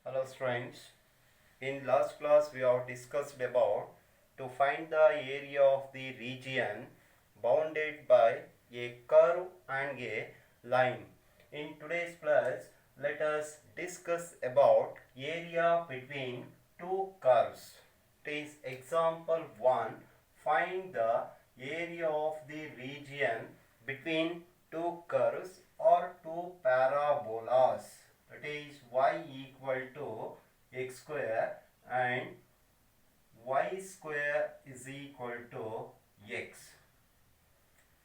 Hello students. In last class we have discussed about to find the area of the region bounded by a curve and a line. In today's class let us discuss about area between two curves. It is example 1. Find the area of the region between two curves or two parabolas. That is y equal to x square and y square is equal to x.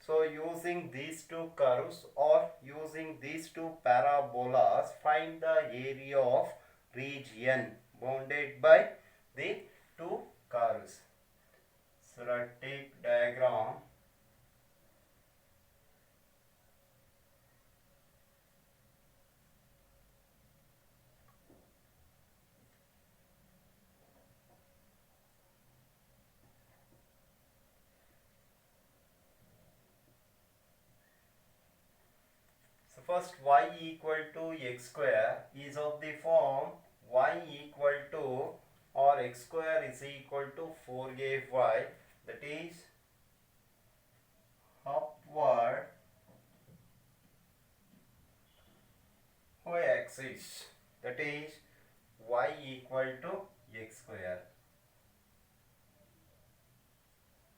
So using these two curves or using these two parabolas, find the area of region bounded by the two curves. So let's take diagram. So first y equal to x square is of the form y equal to or x square is equal to 4ay, that is upward y-axis, that is y equal to x square.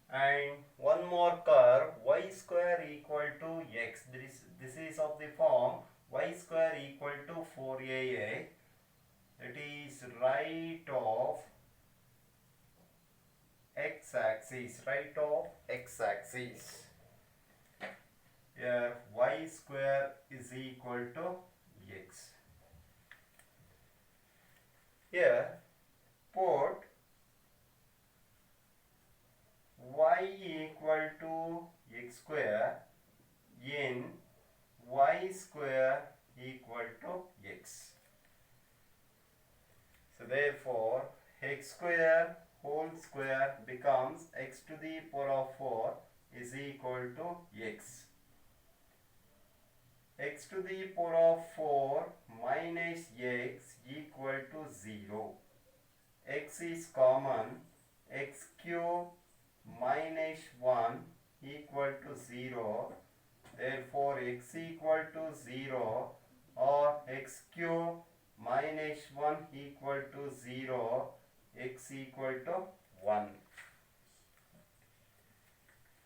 And one more curve y square equal to x. This is of the form y square equal to 4aa, that is right of x-axis, here y square is equal to x. Here put y equal to x square in y square equal to x. So therefore x square whole square becomes x to the power of 4 is equal to x. X to the power of 4 minus x equal to 0. X is common, x cube minus 1 equal to 0. Therefore x equal to 0 or x cube minus 1 equal to 0, x equal to 1.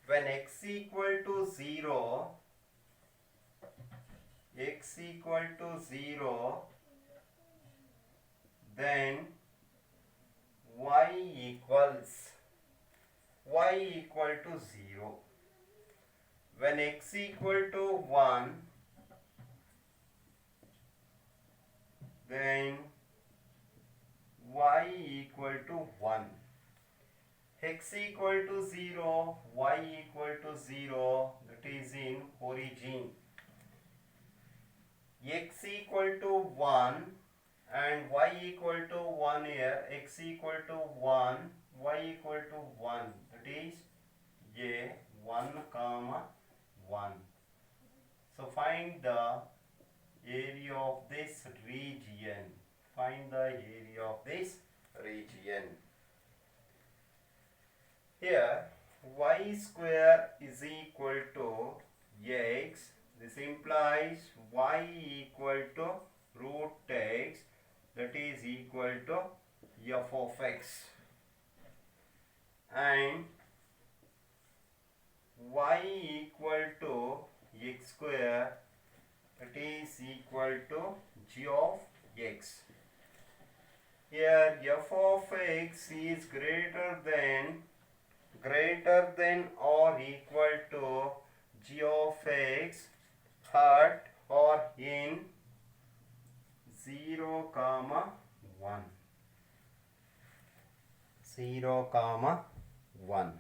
When x equal to 0, then y equal to 0. When x equal to 1, then y equal to 1. X equal to 0, y equal to 0, that is in origin. X equal to 1 and y equal to 1 here, x equal to 1, y equal to 1, that is a 1 comma 1. So find the area of this region. Here y square is equal to x. This implies y equal to root x, that is equal to f of x, and y equal to x square, that is equal to g of x. Here f of x is greater than or equal to g of x at or in 0 comma 1.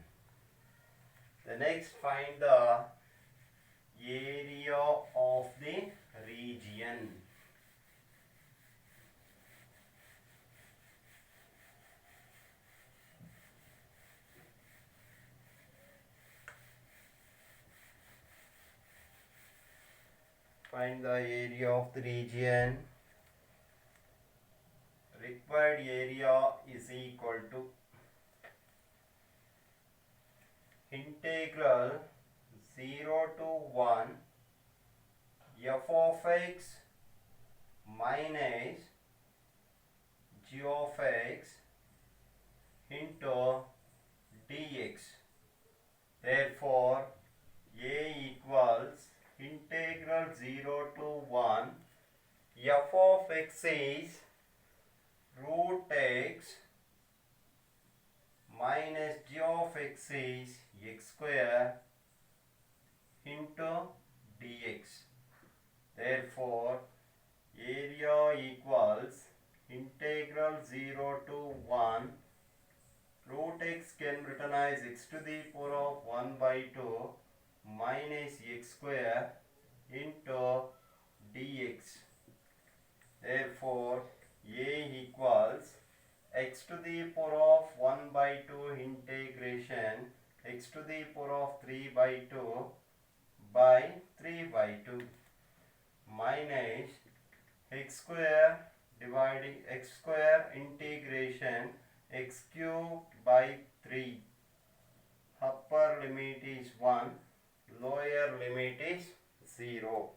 The next find the area of the region. Find the area of the region. required area is equal to integral 0 to 1 f of x minus g of x into dx. Therefore, a equals integral 0 to 1 f of x is root x minus g of x is x square into dx. Therefore, area equals integral 0 to 1 root x can be written as x to the power of 1 by 2 minus x square into dx. Therefore, a equals x to the power of 1 by 2 integration x to the power of 3 by 2 by 3 by 2 minus x square dividing x square integration x cube by 3. Upper limit is 1, lower limit is 0.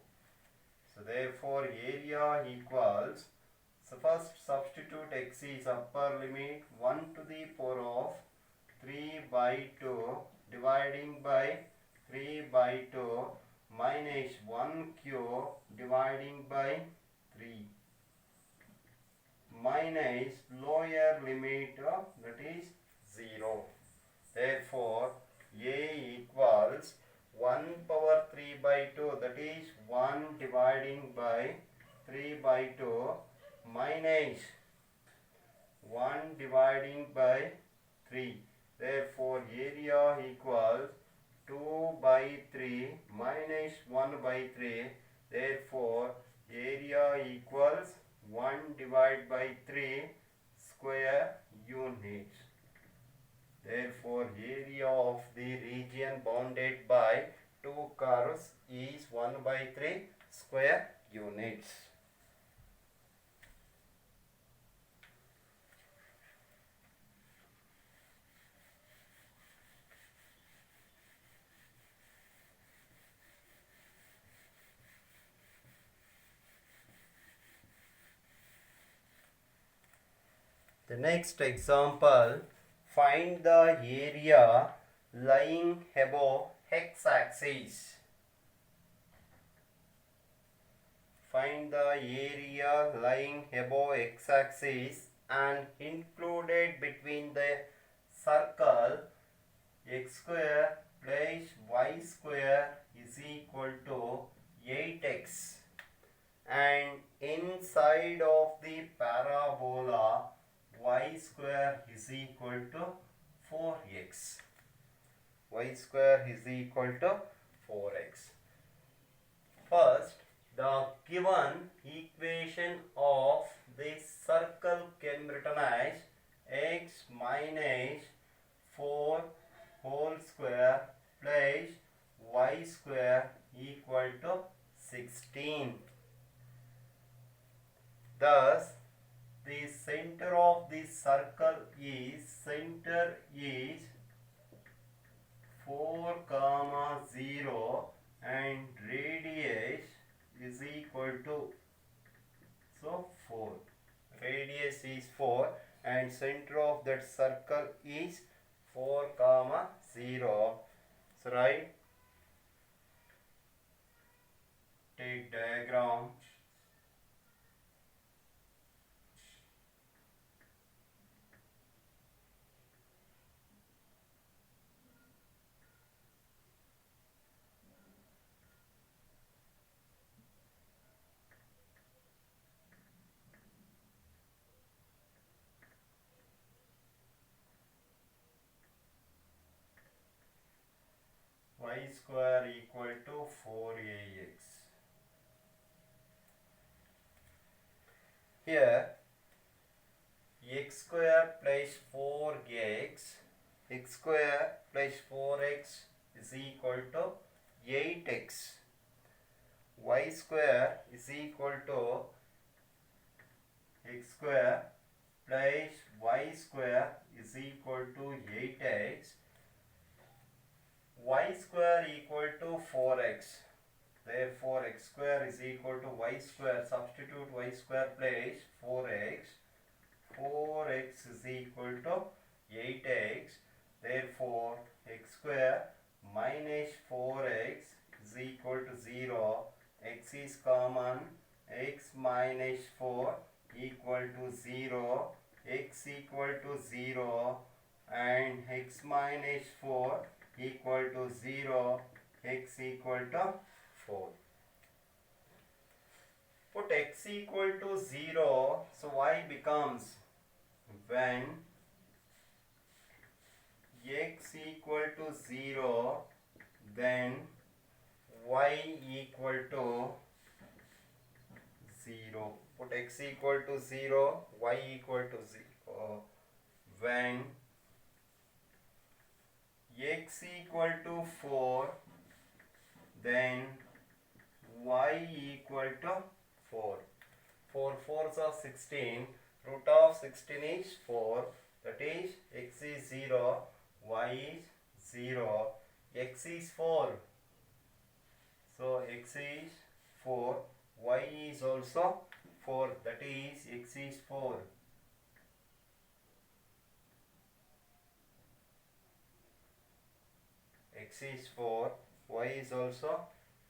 So therefore area equals, so first substitute x is upper limit 1 to the power of 3 by 2 dividing by 3 by 2 minus 1 cube dividing by 3 minus lower limit that is 0. Therefore, a equals 1 power 3 by 2 that is 1 dividing by 3 by 2 minus 1 dividing by 3. Therefore, area equals 2 by 3 minus 1 by 3. Therefore, area equals 1 divided by 3 square units. Therefore, area of the region bounded by two curves is 1 by 3 square units. The next example, find the area lying above x-axis. Find the area lying above x-axis and included between the circle x square plus y square is equal to 8x, and inside of the parabola y square is equal to 4x. Y square is equal to 4x. First, the given equation of this circle can be written as x minus 4 whole square plus y square equal to 16. Thus, the center of this circle is 4, 0 and radius is equal to 4. Radius is 4 and center of that circle is 4, 0. So write, take diagram. Y square equal to 4ax. Here x square plus 4x, x square plus 4x is equal to 8x. Y square is equal to x square plus y square is equal to 8x. Y square equal to 4x. Therefore, x square is equal to y square. Substitute y square place 4x. 4x is equal to 8x. Therefore, x square minus 4x is equal to 0. X is common. X minus 4 equal to 0. X equal to 0 and x minus 4 equal to 0. X equal to 4. Put x equal to 0. So y becomes, when x equal to 0, then y equal to 0. Put x equal to 0, y equal to 0. When x equal to 4, then y equal to 4. 4 4s are 16. Root of 16 is 4. That is, x is 0, y is 0. X is 4. So x is 4. Y is also 4. That is, x is 4. X is 4. Y is also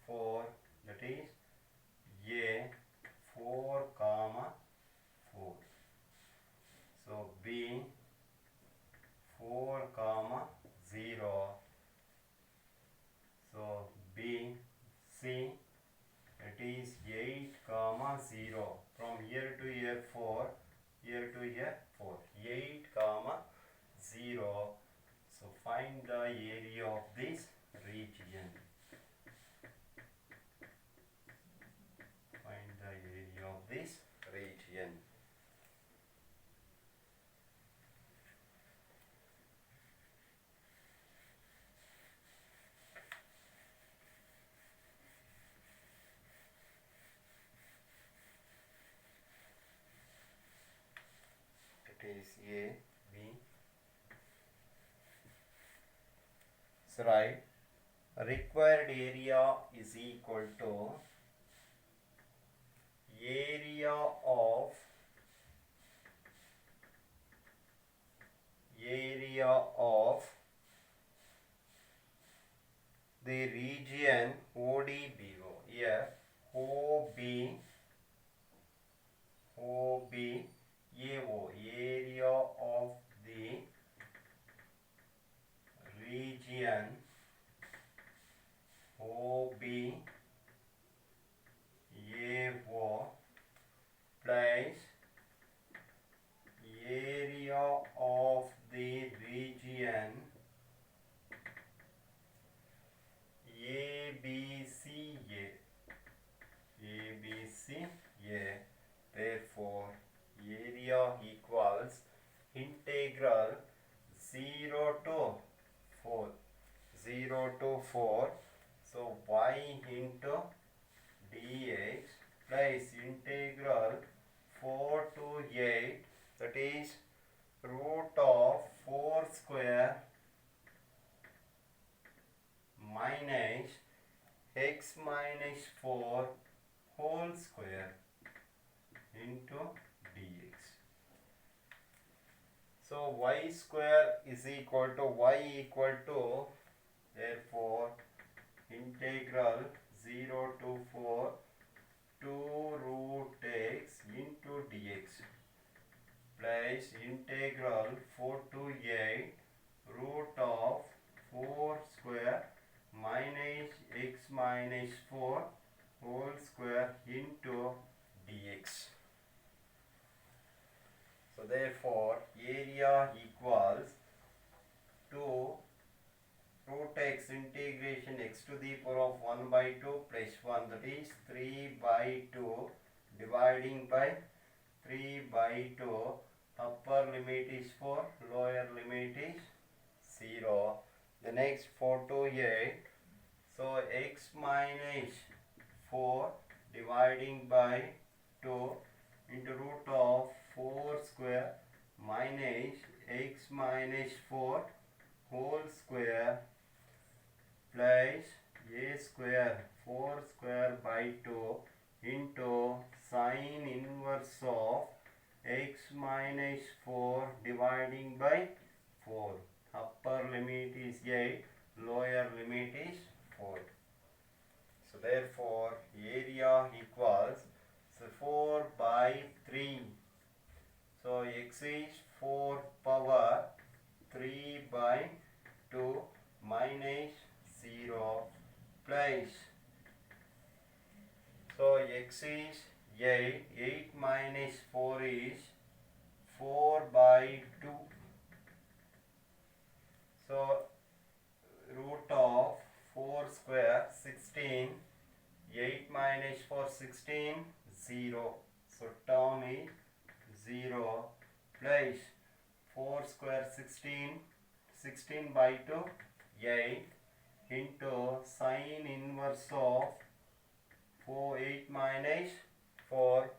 4. That is, A 4 comma 4. So B 4 comma 0. So B C, it is 8 comma 0. From here to here 4, here to here 4. 8 comma 0. So find the area of this region. Find the area of this region. It is A, B. So right, required area is equal to area of the region ODBO. Here OB AO, area of the region OB AO plus area of the region ABCA. Therefore, area equals integral 0 to 4. 0 to 4. So y into dx plus integral 4 to 8, that is root of 4 square minus x minus 4 whole square into dx. So y square is equal to y equal to, therefore integral 0 to 4 2 root x into dx plus integral 4 to 8 root of 4 square minus x minus 4 whole square into dx. So therefore area equals 2 root x integration x to the power of 1 by 2 plus 1, that is 3 by 2 dividing by 3 by 2. Upper limit is 4, lower limit is 0. The next 4 to 8. So x minus 4 dividing by 2 into root of 4 square minus x minus 4 whole square plus a square 4 square by 2 into sine inverse of x minus 4 dividing by 4. Upper limit is 8, lower limit is 4. So therefore area equals 4 by 3. So x is 4 power 3 by 2 minus 0 plus. So x is 8. 8 minus 4 is 4 by 2. So root of 4 square 16. 8 minus 4 16 0. So term is 0 plus 4 square 16. 16 by 2 8 into sine inverse of 4 8 minus 4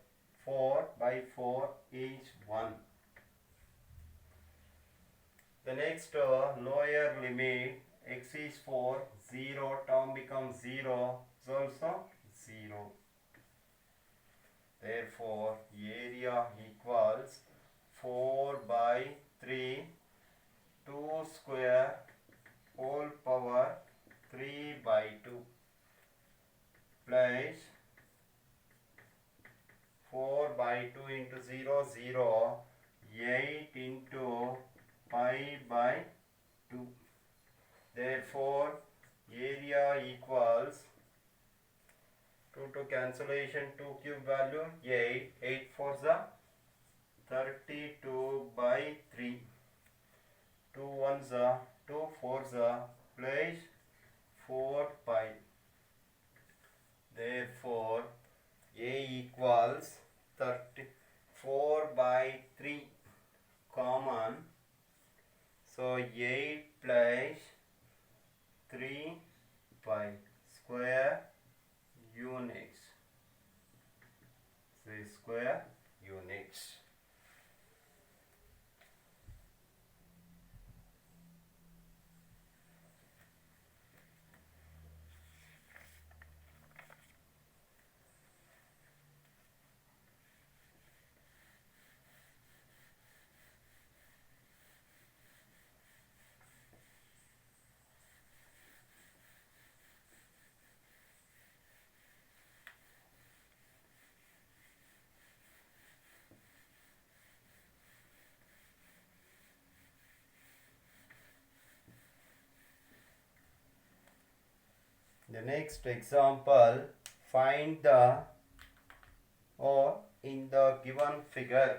4 by 4 is 1. The next lower limit x is 4 0 term becomes 0 is also 0. Therefore area equals 4 by 3 2 square whole power 3 by 2 plus 4 by 2 into 0 0 8 into pi by 2. Therefore area equals 2 to cancellation 2 cube value 8 8 4 the 32 by 3 2 1 the 2 4 the plus 4 pi. Therefore a equals 34 by 3 common. So 8 plus 3 pi square units. So square units. The next example, find the or in the given figure.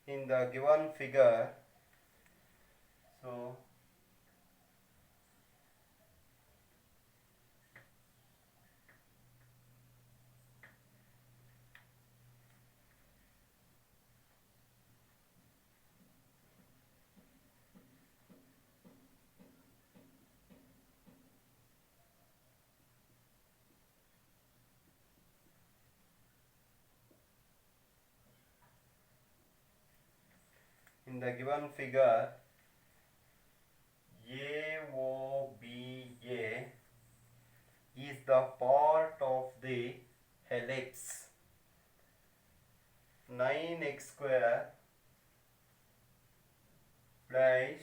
In the given figure, so in the given figure AOBA is the part of the helix 9x square plus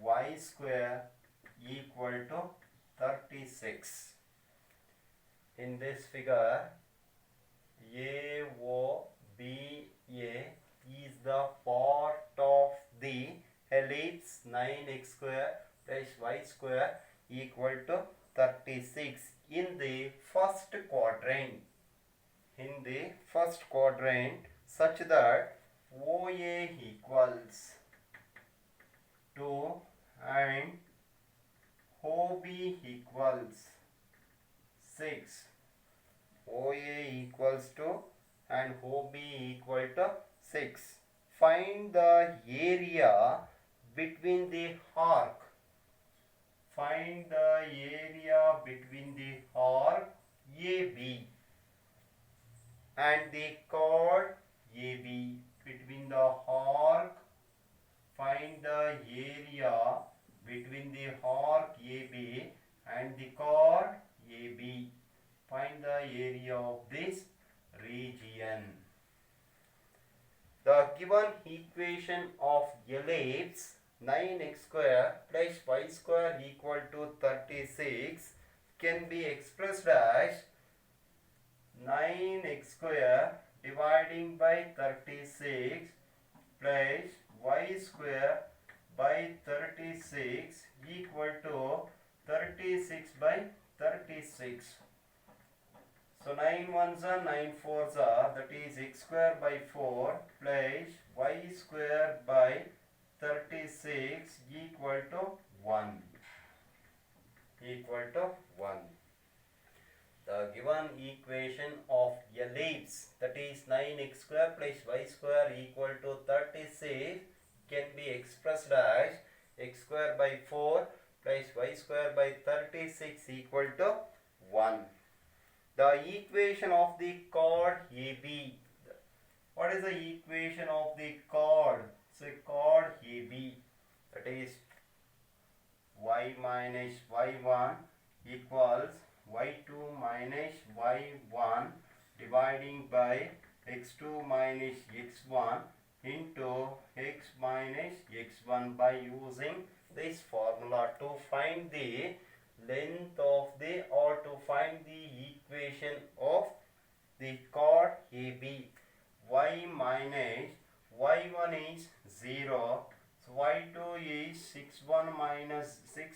y square equal to 36. In this figure AOBA is the part of the helix 9x square plus y square equal to 36 in the first quadrant. In the first quadrant such that OA equals 2 and and OB equal to 6. Find the area between the arc. Find the area between the arc AB and the chord AB. Between the arc, find the area between the arc AB and the chord AB. Find the area of this region. The given equation of ellipse 9x square plus y square equal to 36 can be expressed as 9x square dividing by 36 plus y square by 36 equal to 36 by 36. So 9 ones are 9 fours are, that is x square by 4 plus y square by 36 equal to 1. Equal to 1. The given equation of ellipse, that is 9x square plus y square equal to 36 can be expressed as x square by 4 plus y square by 36 equal to 1. The equation of the chord AB. What is the equation of the chord? So chord AB, that is y minus y1 equals y2 minus y1 dividing by x2 minus x1 into x minus x1 by using this formula to find the length of the, or to find the equation of the chord AB. Y minus y1 is 0, so y2 is 6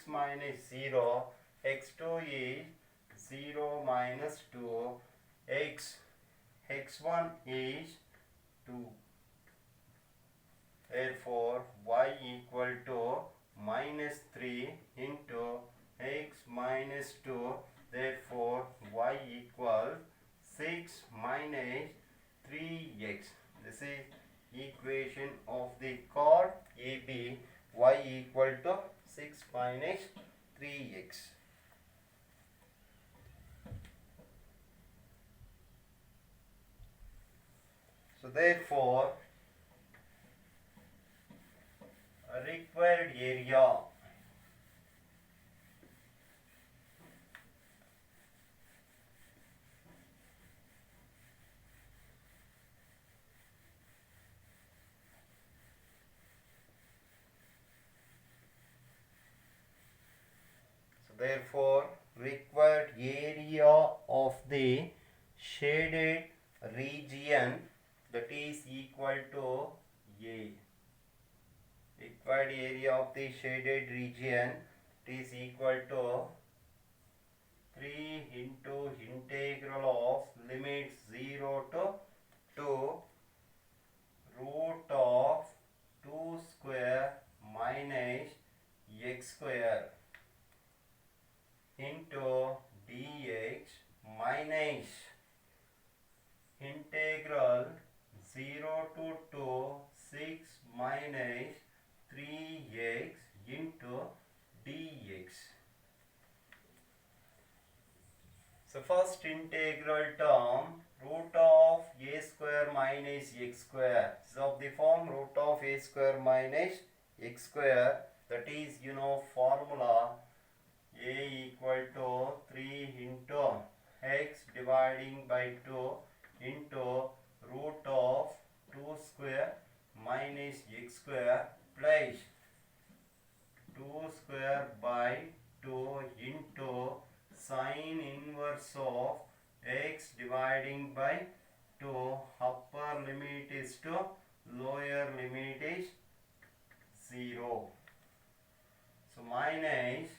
minus 0, x2 is 0 minus 2, x1 is 2. Therefore y equal to minus 3 into x minus 2. Therefore y equals 6 minus 3x. This is equation of the chord AB. Y equal to 6 minus 3x. So therefore a required area therefore required area of the shaded region, that is equal to A. Required area of the shaded region is equal to 3 into integral of limit 0 to 2 root of 2 square minus x square into dx minus integral 0 to 2 6 minus 3x into dx. So first integral term, root of a square minus x square. So of the form root of a square minus x square, that is formula a equal to 3 into x dividing by 2 into root of 2 square minus x square plus 2 square by 2 into sine inverse of x dividing by 2. Upper limit is 2, lower limit is 0. So minus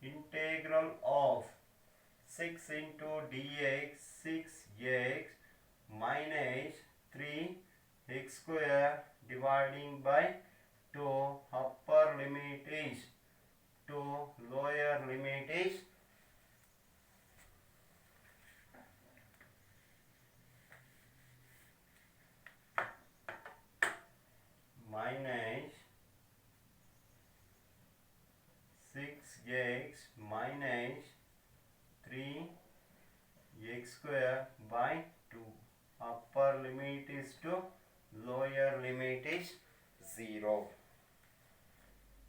integral of 6 into dx 6x minus 3 x square dividing by 2. Upper limit is 2, lower limit is x minus 3x square by 2. Upper limit is 2, lower limit is 0.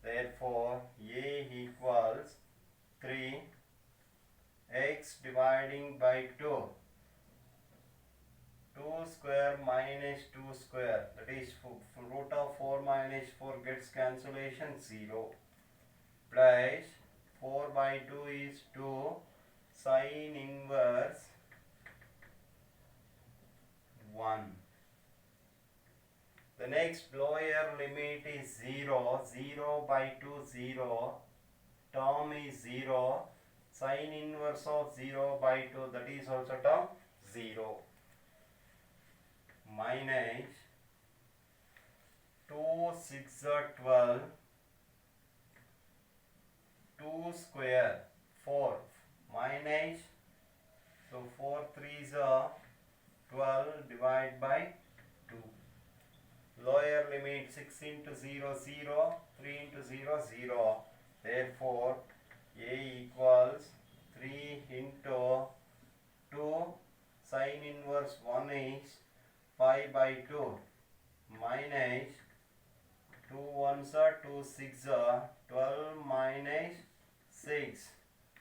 Therefore, a equals 3x dividing by 2. 2 square minus 2 square, that is root of 4 minus 4 gets cancellation 0, plus 4 by 2 is 2 sin inverse 1. The next lower limit is 0, 0 by 2 0, term is 0, sin inverse of 0 by 2, that is also term 0, minus 2 6 are 12, 2 square 4 minus, so 4 3s are 12 divided by 2. Lower limit 6 into 0 0, 3 into 0 0. Therefore, a equals 3 into 2 sin inverse 1 is 5 by 2 minus 2 1s are 2 6 are 12 minus 6.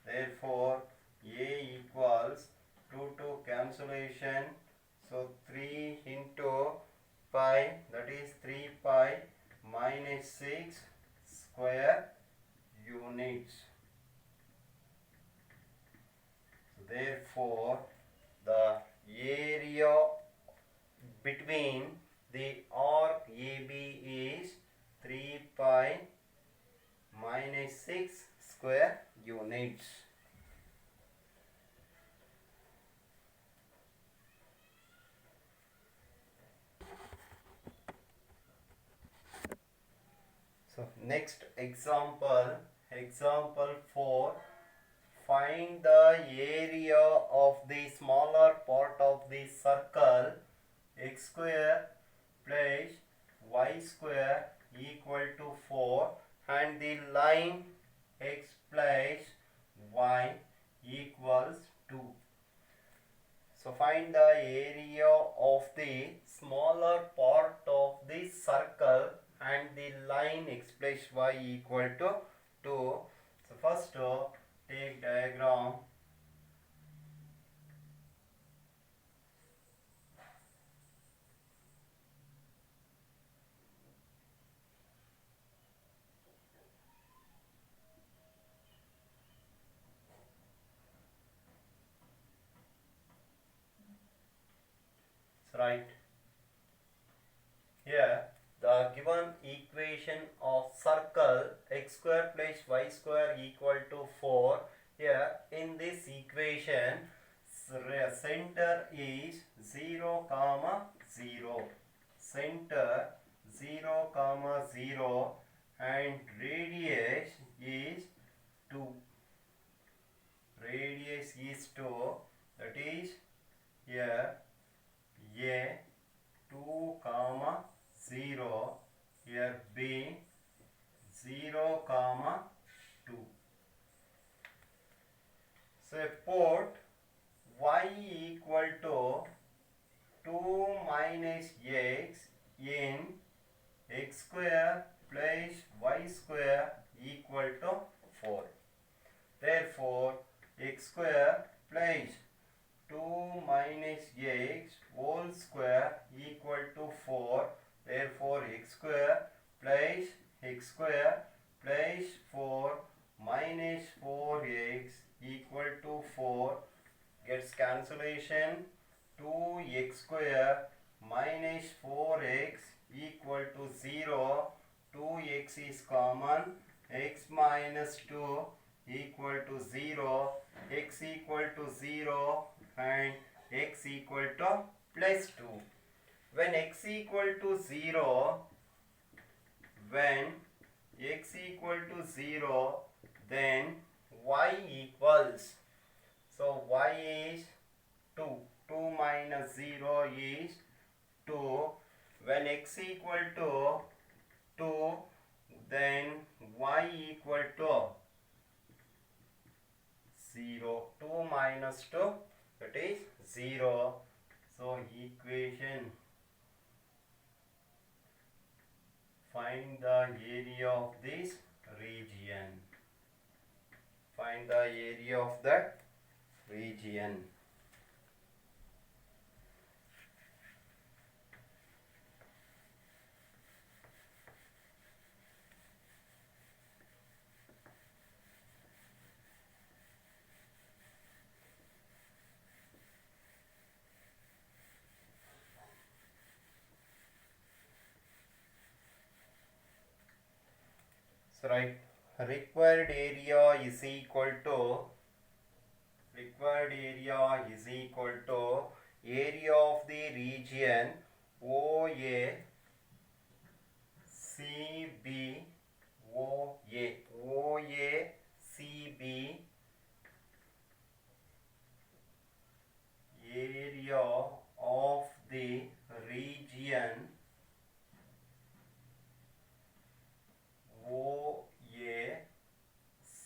Therefore, a equals 2 2 cancellation. So 3 into pi, that is 3 pi minus 6 square units. So therefore, the area between the arc AB is 3 pi minus 6 square units. So next example, example 4. Find the area of the smaller part of the circle x square plus y square equal to 4 and the line x plus y equals 2. So find the area of the smaller part of the circle and the line x plus y equal to 2. So first take diagram. Right. Here the given equation of circle x square plus y square equal to 4. Here in this equation center is 0 comma 0, center 0 comma 0 and radius is 2, radius is 2, that is here a 2 comma 0, here B 0 comma 2. Support y equal to 2 minus x in x square plus y square equal to 4. Therefore, x square plus 2 minus x whole square equal to 4. Therefore, x square plus 4 minus 4x equal to 4 gets cancellation. 2x square minus 4x equal to 0. 2x is common. X minus 2 equal to 0. X equal to 0 and x equal to plus 2. When x equal to 0, then y equals, so y is 2. 2 minus 0 is 2. When x equal to 2, then y equal to 0. 2 minus 2, that is 0. So equation, find the area of this region. Find the area of that region. So right, required area is equal to area of the region OA CB OA CB, area of the region OA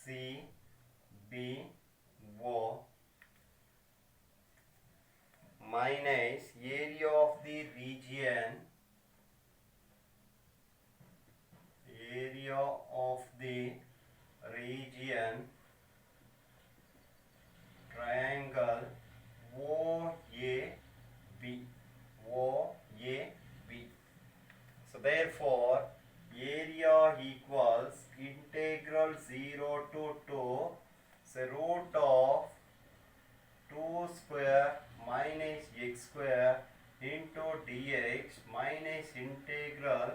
CB O minus area of the region triangle OAB. So therefore area equals integral 0 to 2, so root of 2 square minus x square into dx minus integral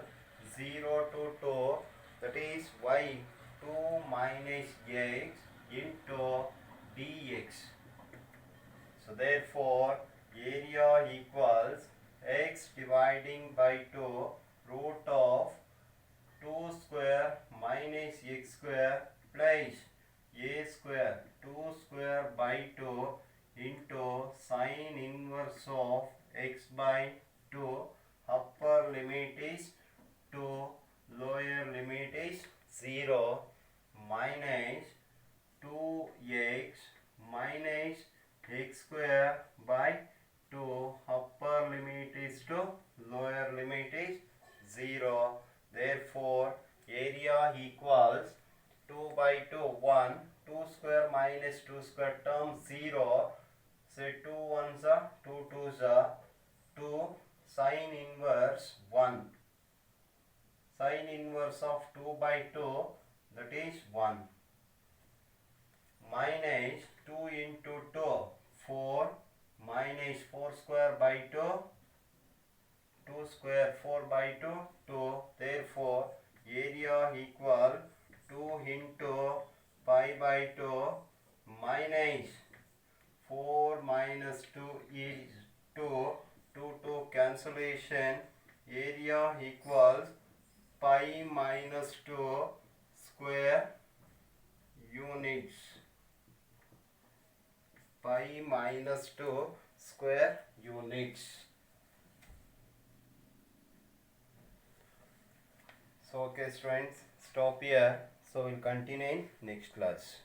0 to 2, that is y 2 minus x into dx. So therefore area equals x dividing by 2 root of 2 square minus x square plus a square 2 square by 2 into sine inverse of x by 2. Upper limit is 2, lower limit is 0, minus 2x minus x square by 2. Upper limit is 2, lower limit is 0. Therefore area equals 2 by 2 1, 2 square minus 2 square term 0, say 2 ones are 2 twos are 2, sine inverse 1, sine inverse of 2 by 2, that is 1, minus 2 into 2 4, minus 4 square by 2, 2 square 4 by 2 2. Therefore area equal 2 into pi by 2 minus 4 minus 2 is 2, 2 cancellation, area equals pi minus 2 square units, pi minus 2 square units. So okay students, stop here. So we'll continue in next class.